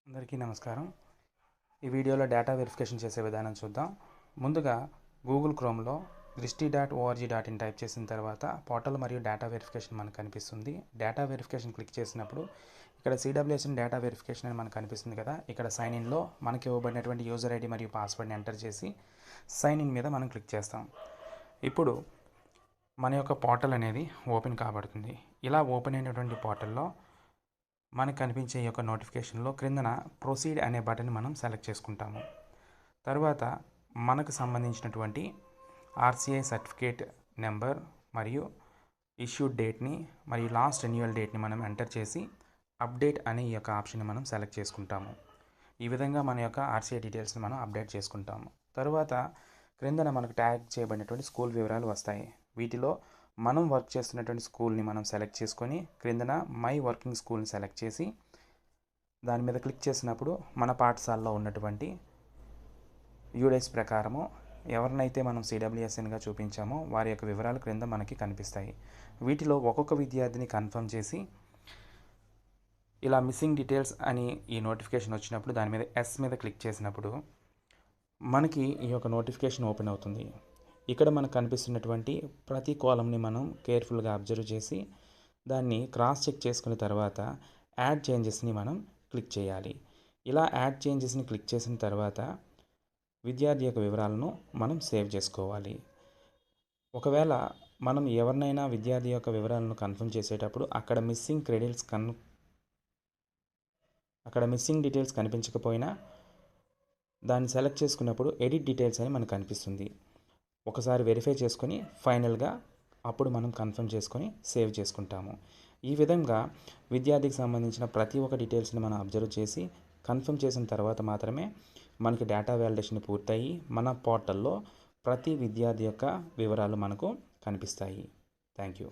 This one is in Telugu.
అందరికీ నమస్కారం. ఈ వీడియోలో డేటా వెరిఫికేషన్ చేసే విధానం చూద్దాం. ముందుగా గూగుల్ క్రోమ్లో drishti.org.in టైప్ చేసిన తర్వాత పోర్టల్ మరియు డేటా వెరిఫికేషన్ మనకు కనిపిస్తుంది. డేటా వెరిఫికేషన్ క్లిక్ చేసినప్పుడు ఇక్కడ CWSN డేటా వెరిఫికేషన్ అని మనకు కనిపిస్తుంది కదా. ఇక్కడ సైన్ ఇన్లో మనకి ఇవ్వబడినటువంటి యూజర్ ఐడి మరియు పాస్వర్డ్ని ఎంటర్ చేసి సైన్ ఇన్ మీద మనం క్లిక్ చేస్తాం. ఇప్పుడు మన యొక్క పోర్టల్ అనేది ఓపెన్ కాబడుతుంది. ఇలా ఓపెన్ అయినటువంటి పోర్టల్లో మనకు కనిపించే ఈ యొక్క నోటిఫికేషన్లో క్రిందన ప్రొసీడ్ అనే బటన్ మనం సెలెక్ట్ చేసుకుంటాము. తర్వాత మనకు సంబంధించినటువంటి RCI సర్టిఫికేట్ నెంబర్ మరియు ఇష్యూడ్ డేట్ని మరియు లాస్ట్ రెన్యువల్ డేట్ని మనం ఎంటర్ చేసి అప్డేట్ అనే ఈ యొక్క ఆప్షన్ని మనం సెలెక్ట్ చేసుకుంటాము. ఈ విధంగా మన యొక్క RCI డీటెయిల్స్ని మనం అప్డేట్ చేసుకుంటాము. తర్వాత క్రిందన మనకు ట్యాగ్ చేయబడినటువంటి స్కూల్ వివరాలు వస్తాయి. వీటిలో మనం వర్క్ చేస్తున్నటువంటి స్కూల్ని మనం సెలెక్ట్ చేసుకొని క్రిందన మై వర్కింగ్ స్కూల్ని సెలెక్ట్ చేసి దాని మీద క్లిక్ చేసినప్పుడు మన పాఠశాలలో ఉన్నటువంటి యూడేస్ ప్రకారము ఎవరినైతే మనం CWSNగా చూపించామో వారి యొక్క వివరాలు క్రింద మనకి కనిపిస్తాయి. వీటిలో ఒక్కొక్క విద్యార్థిని కన్ఫర్మ్ చేసి ఇలా మిస్సింగ్ డీటెయిల్స్ అని ఈ నోటిఫికేషన్ వచ్చినప్పుడు దాని మీద ఎస్ మీద క్లిక్ చేసినప్పుడు మనకి ఈ యొక్క నోటిఫికేషన్ ఓపెన్ అవుతుంది. ఇక్కడ మనకు కనిపిస్తున్నటువంటి ప్రతి కాలంని మనం కేర్ఫుల్గా అబ్జర్వ్ చేసి దాన్ని క్రాస్ చెక్ చేసుకున్న తర్వాత యాడ్ చేంజెస్ని మనం క్లిక్ చేయాలి. ఇలా యాడ్ చేంజెస్ని క్లిక్ చేసిన తర్వాత విద్యార్థి యొక్క వివరాలను మనం సేవ్ చేసుకోవాలి. ఒకవేళ మనం ఎవరినైనా విద్యార్థి యొక్క వివరాలను కన్ఫర్మ్ చేసేటప్పుడు అక్కడ మిస్సింగ్ డీటెయిల్స్ కనిపించకపోయినా దాన్ని సెలెక్ట్ చేసుకున్నప్పుడు ఎడిట్ డీటెయిల్స్ అని మనకు కనిపిస్తుంది. ఒకసారి వెరిఫై చేసుకొని ఫైనల్గా అప్పుడు మనం కన్ఫర్మ్ చేసుకొని సేవ్ చేసుకుంటాము. ఈ విధంగా విద్యార్థికి సంబంధించిన ప్రతి ఒక్క డీటెయిల్స్ని మనం అబ్జర్వ్ చేసి కన్ఫర్మ్ చేసిన తర్వాత మాత్రమే మనకి డేటా వ్యాలిడేషన్ పూర్తయి మన పోర్టల్లో ప్రతి విద్యార్థి యొక్క వివరాలు మనకు కనిపిస్తాయి. Thank you.